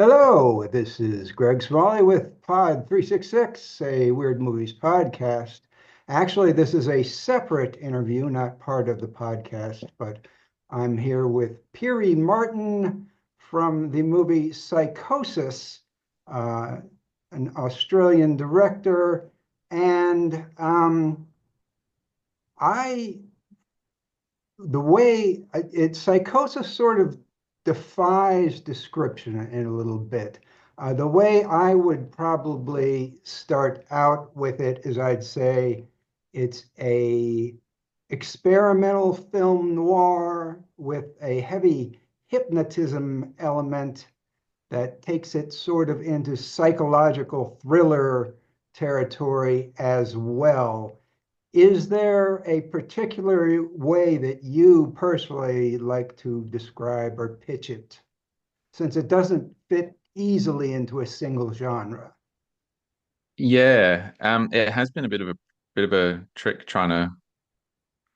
Hello, this is Greg Smalley with Pod 366, a Weird Movies podcast. Actually, this is a separate interview, not part of the podcast, but I'm here with Pirie Martin from the movie Psychosis, uh, an Australian director. And I the way psychosis sort of defies description in a little bit. The way I would probably start out with it is I'd say it's a experimental film noir with a heavy hypnotism element that takes it sort of into psychological thriller territory as well. Is there a particular way that you personally like to describe or pitch it, since it doesn't fit easily into a single genre? Yeah, it has been a bit of a trick trying to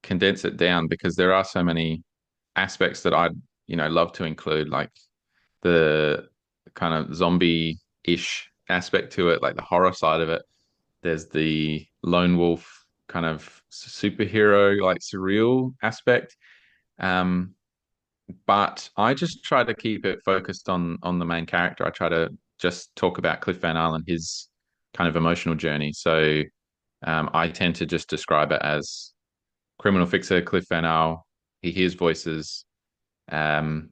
condense it down because there are so many aspects that I'd love to include, like the kind of zombie-ish aspect to it, like the horror side of it. There's the lone wolf kind of superhero, like surreal aspect. Um, but I just try to keep it focused on the main character. I try to just talk about Cliff Van Allen, his kind of emotional journey. So I tend to just describe it as criminal fixer Cliff Van Al. He hears voices. Um,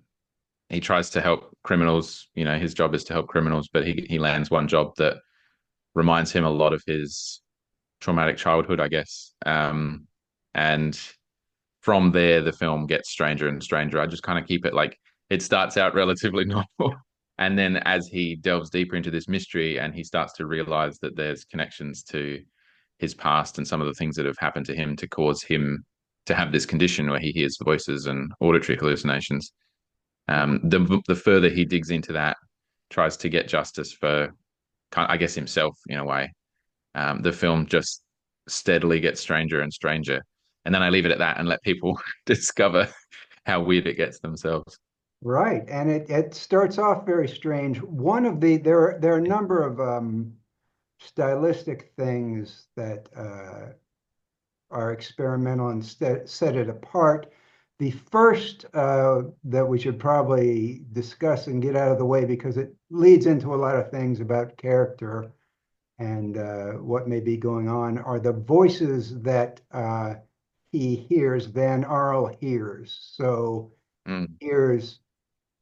he tries to help criminals. You know, his job is to help criminals, but he lands one job that reminds him a lot of his traumatic childhood, I guess. And from there, the film gets stranger and stranger. I just kind of keep it like it starts out relatively normal. And then as he delves deeper into this mystery and he starts to realize that there's connections to his past and some of the things that have happened to him to cause him to have this condition where he hears voices and auditory hallucinations. The further he digs into that, tries to get justice for, I guess, himself in a way. The film just steadily gets stranger and stranger, and then I leave it at that and let people discover how weird it gets themselves. Right, and it starts off very strange. One of the there are a number of stylistic things that are experimental and set it apart. The first that we should probably discuss and get out of the way because it leads into a lot of things about character and what may be going on are the voices that he hears, Van Arl hears. So Mm. he hears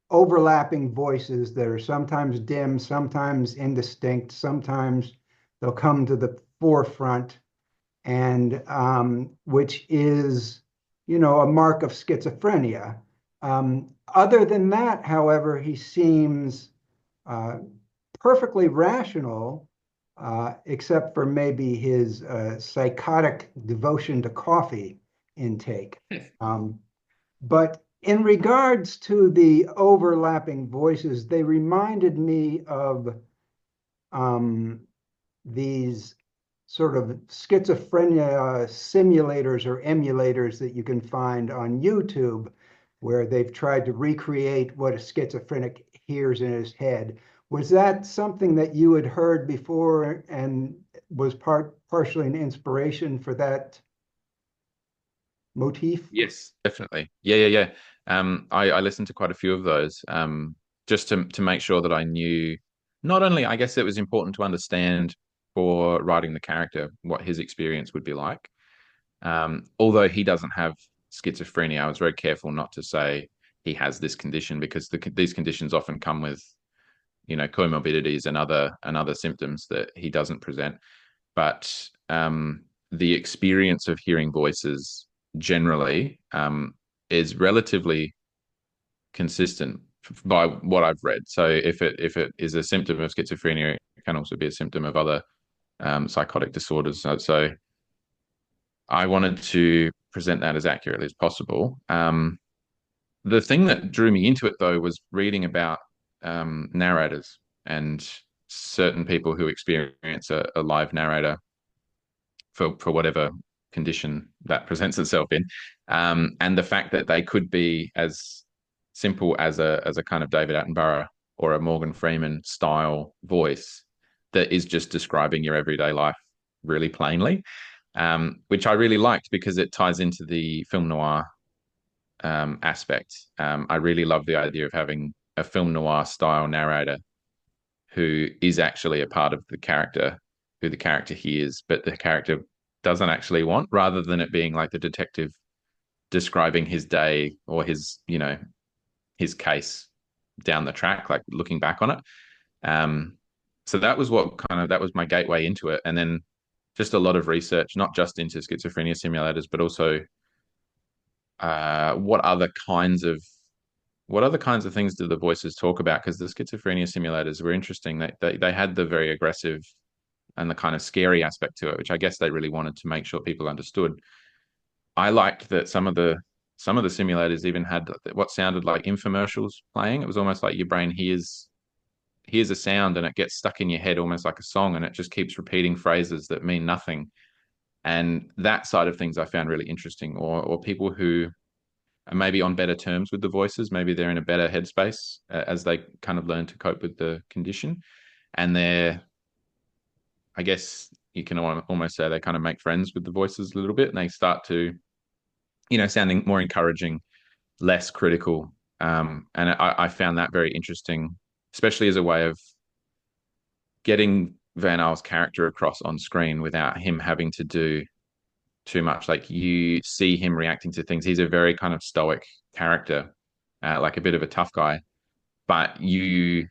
overlapping voices that are sometimes dim, sometimes indistinct, sometimes they'll come to the forefront and which is, a mark of schizophrenia. Other than that, however, he seems uh, perfectly rational, except for maybe his psychotic devotion to coffee intake. Um, but in regards to the overlapping voices, they reminded me of um, these sort of schizophrenia simulators or emulators that you can find on YouTube, where they've tried to recreate what a schizophrenic hears in his head. Was that something that you had heard before and was partially an inspiration for that motif? Yes, definitely. Yeah. I listened to quite a few of those, just to make sure that I knew not only, I guess it was important to understand for writing the character what his experience would be like. Although he doesn't have schizophrenia, I was very careful not to say he has this condition because these conditions often come with, comorbidities and other symptoms that he doesn't present. But the experience of hearing voices generally is relatively consistent by what I've read. So if it is a symptom of schizophrenia, it can also be a symptom of other psychotic disorders. So I wanted to present that as accurately as possible. The thing that drew me into it, though, was reading about narrators and certain people who experience a live narrator for whatever condition that presents itself in, and the fact that they could be as simple as a kind of David Attenborough or a Morgan Freeman style voice that is just describing your everyday life really plainly, which I really liked because it ties into the film noir aspect. I really love the idea of having a film noir style narrator who is actually a part of the character, who the character hears, but the character doesn't actually want, rather than it being like the detective describing his day or his case down the track, like looking back on it. Um, so that was my gateway into it. And then just a lot of research, not just into schizophrenia simulators, but also what other kinds of things do the voices talk about? Because the schizophrenia simulators were interesting. They had the very aggressive and the kind of scary aspect to it, which I guess they really wanted to make sure people understood. I liked that some of the simulators even had what sounded like infomercials playing. It was almost like your brain hears a sound and it gets stuck in your head almost like a song, and it just keeps repeating phrases that mean nothing. And that side of things I found really interesting. Or people who are maybe on better terms with the voices, maybe they're in a better headspace as they kind of learn to cope with the condition, and I guess you can almost say they kind of make friends with the voices a little bit, and they start to, sounding more encouraging, less critical. And I found that very interesting, especially as a way of getting Van Al's character across on screen without him having to do too much. Like you see him reacting to things. He's a very kind of stoic character, like a bit of a tough guy, but see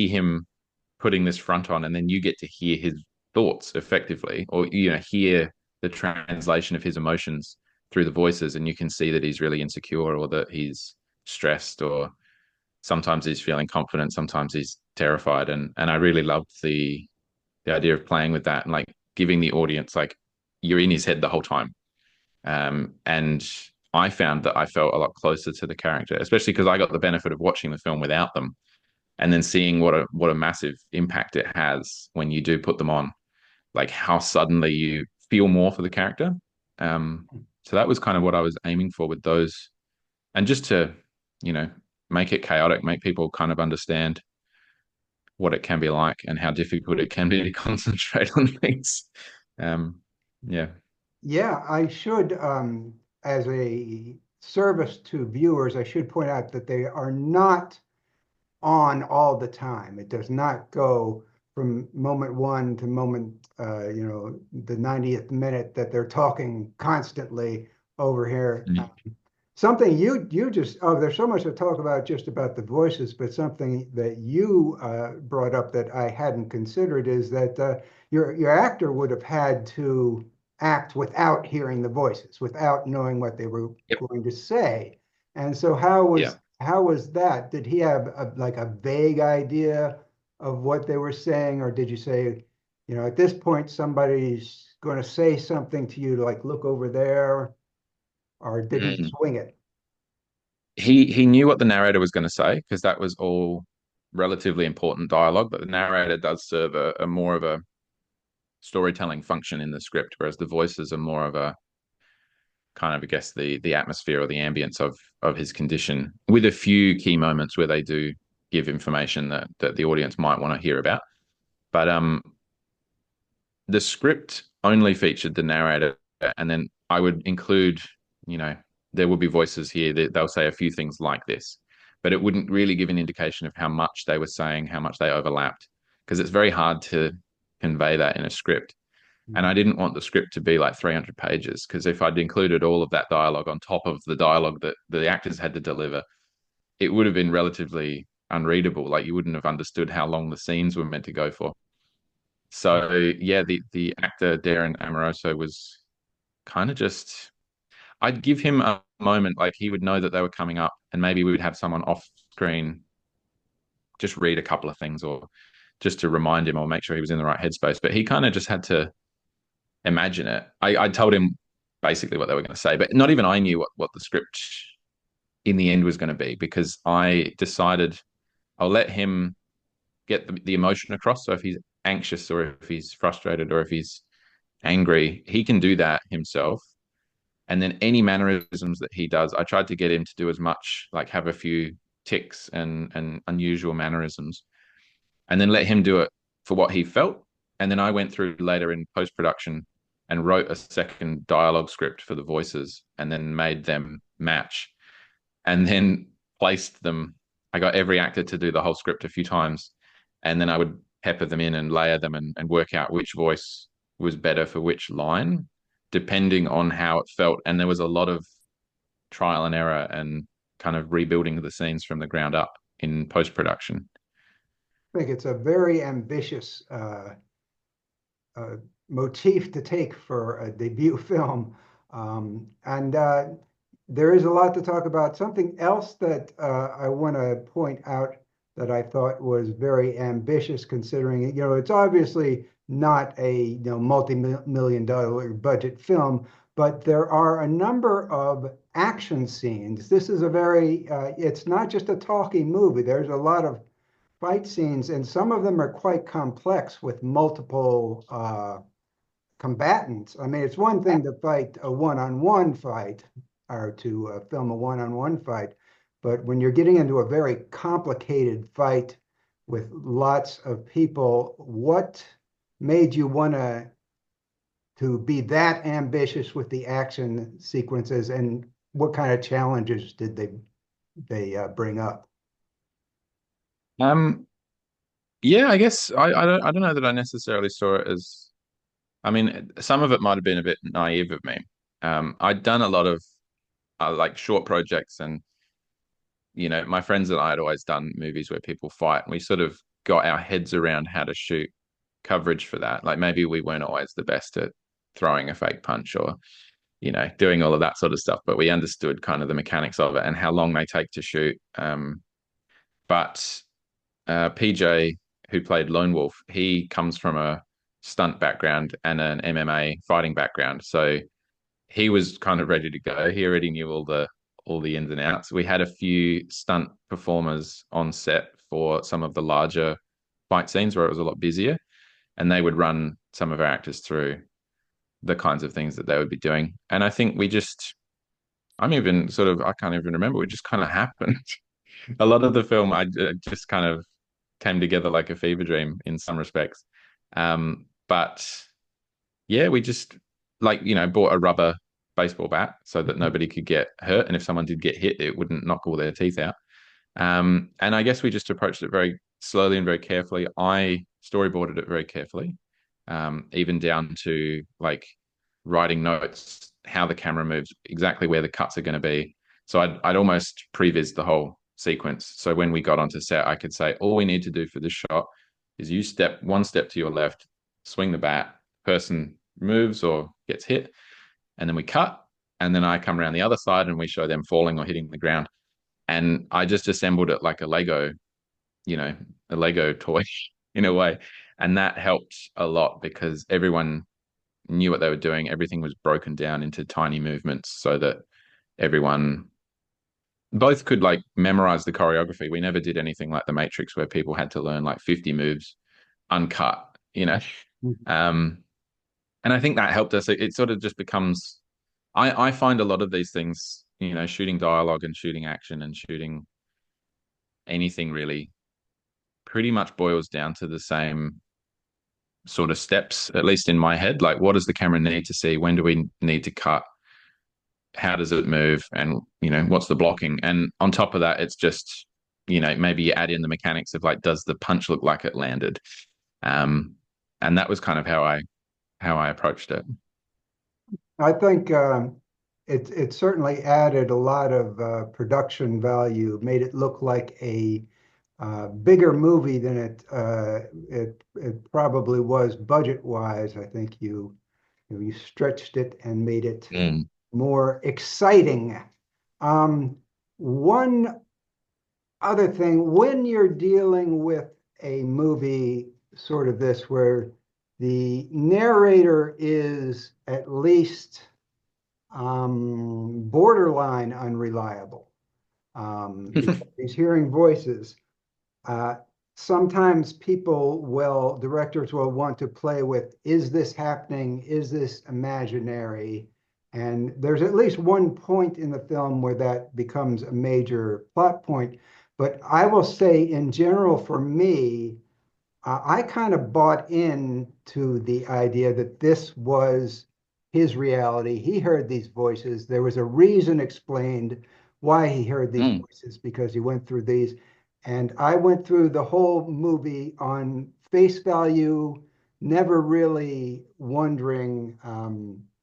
him putting this front on, and then you get to hear his thoughts effectively, or hear the translation of his emotions through the voices, and you can see that he's really insecure, or that he's stressed, or sometimes he's feeling confident, sometimes he's terrified, and I really loved the idea of playing with that and like giving the audience like you're in his head the whole time. And I found that I felt a lot closer to the character, especially because I got the benefit of watching the film without them, and then seeing what a massive impact it has when you do put them on, like how suddenly you feel more for the character. So that was kind of what I was aiming for with those, and just to, you know, make it chaotic, make people kind of understand what it can be like and how difficult it can be to concentrate on things. Um, yeah. Yeah, I should, as a service to viewers, I should point out that they are not on all the time. It does not go from moment one to moment, the 90th minute that they're talking constantly over here. Mm. Something you just there's so much to talk about just about the voices, but something that you brought up that I hadn't considered is that your actor would have had to act without hearing the voices, without knowing what they were Yep. going to say. And so Yeah. how was that? Did he have like a vague idea of what they were saying, or did you say, at this point somebody's going to say something to you to like look over there, or did he just Mm. wing it? He knew what the narrator was going to say because that was all relatively important dialogue, but the narrator does serve a more of a storytelling function in the script, whereas the voices are more of a kind of, I guess, the atmosphere or the ambience of his condition, with a few key moments where they do give information that the audience might want to hear about. But the script only featured the narrator, and then I would include, you know, there will be voices here that they'll say a few things like this, but it wouldn't really give an indication of how much they were saying, how much they overlapped, because it's very hard to convey that in a script. And I didn't want the script to be like 300 pages, because if I'd included all of that dialogue on top of the dialogue that the actors had to deliver, it would have been relatively unreadable. Like you wouldn't have understood how long the scenes were meant to go for. So yeah, the actor Darren Amoroso was kind of just, I'd give him a moment, like he would know that they were coming up, and maybe we would have someone off screen just read a couple of things, or just to remind him or make sure he was in the right headspace. But he kind of just had to imagine it. I told him basically what they were going to say, but not even I knew what the script in the end was going to be, because I decided I'll let him get the emotion across. So if he's anxious, or if he's frustrated, or if he's angry, he can do that himself. And then any mannerisms that he does, I tried to get him to do as much, like have a few tics and unusual mannerisms, and then let him do it for what he felt. And then I went through later in post production and wrote a second dialogue script for the voices, and then made them match, and then placed them. I got every actor to do the whole script a few times, and then I would pepper them in and layer them and work out which voice was better for which line, depending on how it felt. And there was a lot of trial and error and kind of rebuilding the scenes from the ground up in post production. I think it's a very ambitious uh, motif to take for a debut film. And there is a lot to talk about. Something else that I want to point out that I thought was very ambitious, considering it, it's obviously not a multi-million dollar budget film, but there are a number of action scenes. This is a very, it's not just a talking movie. There's a lot of fight scenes, and some of them are quite complex with multiple combatants. I mean, it's one thing to fight a one-on-one fight or to film a one-on-one fight, but when you're getting into a very complicated fight with lots of people, what made you want to be that ambitious with the action sequences, and what kind of challenges did they bring up? Um, yeah, I guess I don't know that I necessarily saw it as. I mean, some of it might have been a bit naive of me. I'd done a lot of like short projects, and my friends and I had always done movies where people fight, and we sort of got our heads around how to shoot coverage for that. Like maybe we weren't always the best at throwing a fake punch or doing all of that sort of stuff, but we understood kind of the mechanics of it and how long they take to shoot. But PJ, who played Lone Wolf, he comes from a stunt background and an MMA fighting background, so he was kind of ready to go. He already knew all the ins and outs. We had a few stunt performers on set for some of the larger fight scenes where it was a lot busier, and they would run some of our actors through the kinds of things that they would be doing. And I think I can't even remember. It just kind of happened. A lot of the film, I just kind of came together like a fever dream in some respects. But yeah, we just bought a rubber baseball bat so that nobody could get hurt, and if someone did get hit, it wouldn't knock all their teeth out. And I guess we just approached it very slowly and very carefully. I storyboarded it very carefully, even down to like writing notes, how the camera moves, exactly where the cuts are going to be. So I'd almost previs the whole sequence. So when we got onto set, I could say, all we need to do for this shot is you step one step to your left, swing the bat, person moves or gets hit, and then we cut. And then I come around the other side and we show them falling or hitting the ground. And I just assembled it like you know, a Lego toy in a way. And that helped a lot because everyone knew what they were doing. Everything was broken down into tiny movements so that everyone both could like memorize the choreography. We never did anything like The Matrix where people had to learn like 50 moves uncut. Um, and I think that helped us. It sort of just becomes, I find a lot of these things, shooting dialogue and shooting action and shooting anything really pretty much boils down to the same sort of steps, at least in my head. Like, what does the camera need to see? When do we need to cut? How does it move? And, what's the blocking? And on top of that, it's just, maybe you add in the mechanics of like, does the punch look like it landed? And that was kind of how I approached it. I think it certainly added a lot of production value, made it look like a bigger movie than it probably was budget wise. I think you stretched it and made it Mm. more exciting. One other thing, when you're dealing with a movie sort of this, where the narrator is at least borderline unreliable, because he's hearing voices. Uh, Sometimes directors will want to play with, is this happening? Is this imaginary? And there's at least one point in the film where that becomes a major plot point. But I will say, in general, for me, I kind of bought into the idea that this was his reality. He heard these voices. There was a reason explained why he heard these Mm, voices because he went through these. And I went through the whole movie on face value, never really wondering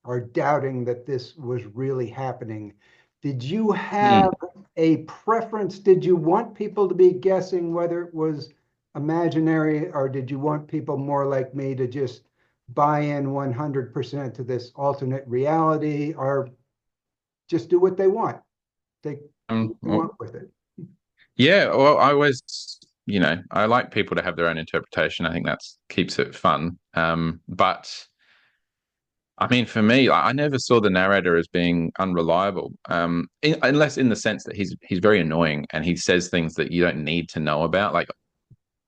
or doubting that this was really happening. Did you have mm. a preference? Did you want people to be guessing whether it was imaginary, or did you want people more like me to just buy in 100% to this alternate reality, or just do what they want? Take do what you Well, want with it. yeah, well, I always, I like people to have their own interpretation. I think that's keeps it fun. But I mean, for me, I never saw the narrator as being unreliable, unless in the sense that he's very annoying and he says things that you don't need to know about. Like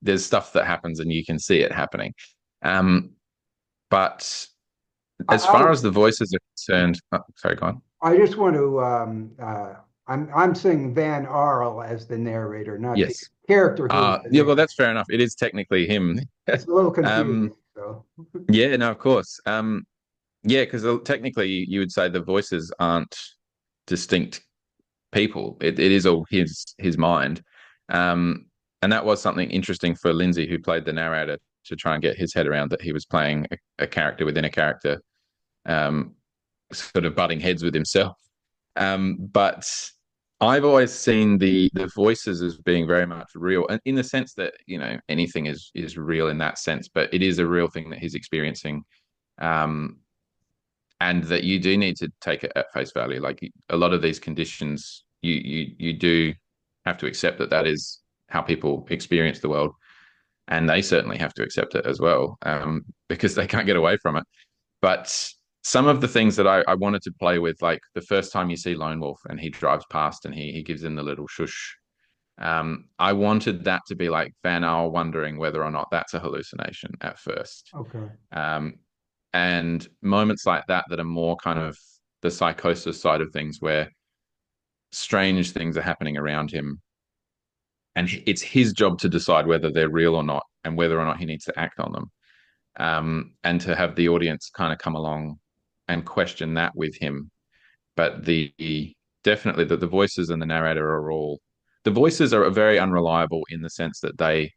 there's stuff that happens and you can see it happening. Um, but as I, far as the voices are concerned, oh, sorry, go on. I just want to I'm saying Van Arl as the narrator, not the Yes. character who is the Yeah, well, narrator. that's fair enough. It is technically him. It's a little Um, confusing. So yeah, no, of course. Yeah, because technically you would say the voices aren't distinct people. It is all his mind. Um, and that was something interesting for Lindsay, who played the narrator, to try and get his head around that he was playing a character within a character, um, sort of butting heads with himself. But I've always seen the voices as being very much real, and in the sense that anything is real in that sense, but it is a real thing that he's experiencing. Um, and that you do need to take it at face value. Like a lot of these conditions, you do have to accept that that is how people experience the world, and they certainly have to accept it as well, because they can't get away from it. But some of the things that I wanted to play with, like the first time you see Lone Wolf and he drives past and he gives him the little shush. I wanted that to be like Van Al wondering whether or not that's a hallucination at first. okay, Um, and moments like that that are more kind of the psychosis side of things, where strange things are happening around him, and it's his job to decide whether they're real or not, and whether or not he needs to act on them. And to have the audience kind of come along and question that with him. But definitely the voices and the narrator are all the voices are very unreliable in the sense that they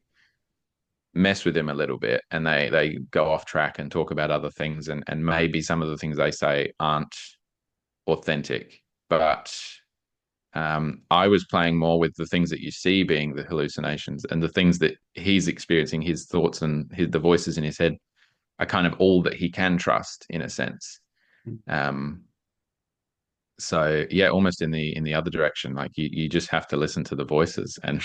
mess with him a little bit and they go off track and talk about other things, and maybe some of the things they say aren't authentic. But I was playing more with the things that you see being the hallucinations, and the things that he's experiencing, his thoughts and the voices in his head are kind of all that he can trust in a sense. Um, so yeah, almost in the other direction, like you just have to listen to the voices and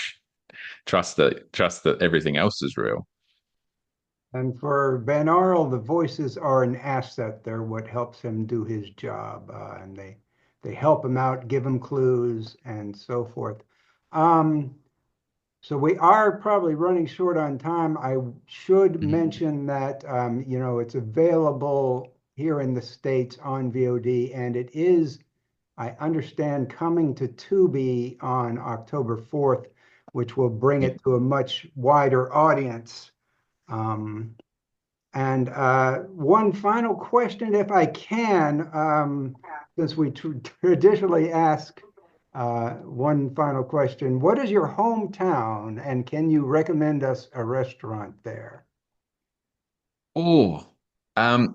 trust that everything else is real. and for Van Arl, the voices are an asset. They're what helps him do his job, and they help him out, give him clues, and so forth. Um, so we are probably running short on time. I should Mhm. mention that it's available here in the States on VOD, and it is, I understand, coming to Tubi on October 4th, which will bring Yeah. it to a much wider audience. Um, and one final question, if I can, since we traditionally ask one final question. What is your hometown, and can you recommend us a restaurant there? Oh,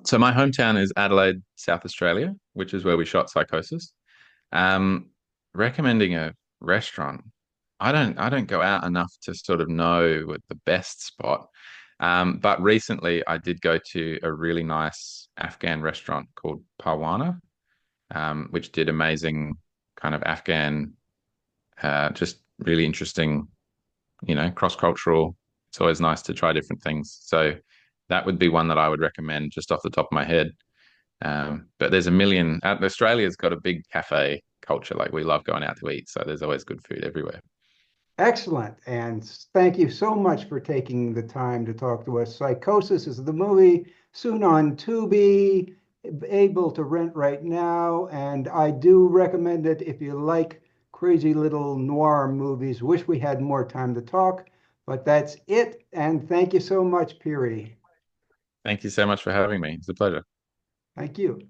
so my hometown is Adelaide, South Australia, which is where we shot Psychosis. Um, Recommending a restaurant. I don't go out enough to sort of know what the best spot. But recently I did go to a really nice Afghan restaurant called Parwana, which did amazing kind of Afghan, just really interesting, cross-cultural. It's always nice to try different things. So that would be one that I would recommend just off the top of my head. But there's a million. Australia's got a big cafe culture. Like we love going out to eat, so there's always good food everywhere. Excellent. And thank you so much for taking the time to talk to us. Psychosis is the movie, soon on Tubi, able to rent right now. And I do recommend it if you like crazy little noir movies. Wish we had more time to talk, but that's it. And thank you so much, Pirie. Thank you so much for having me. It's a pleasure. Thank you.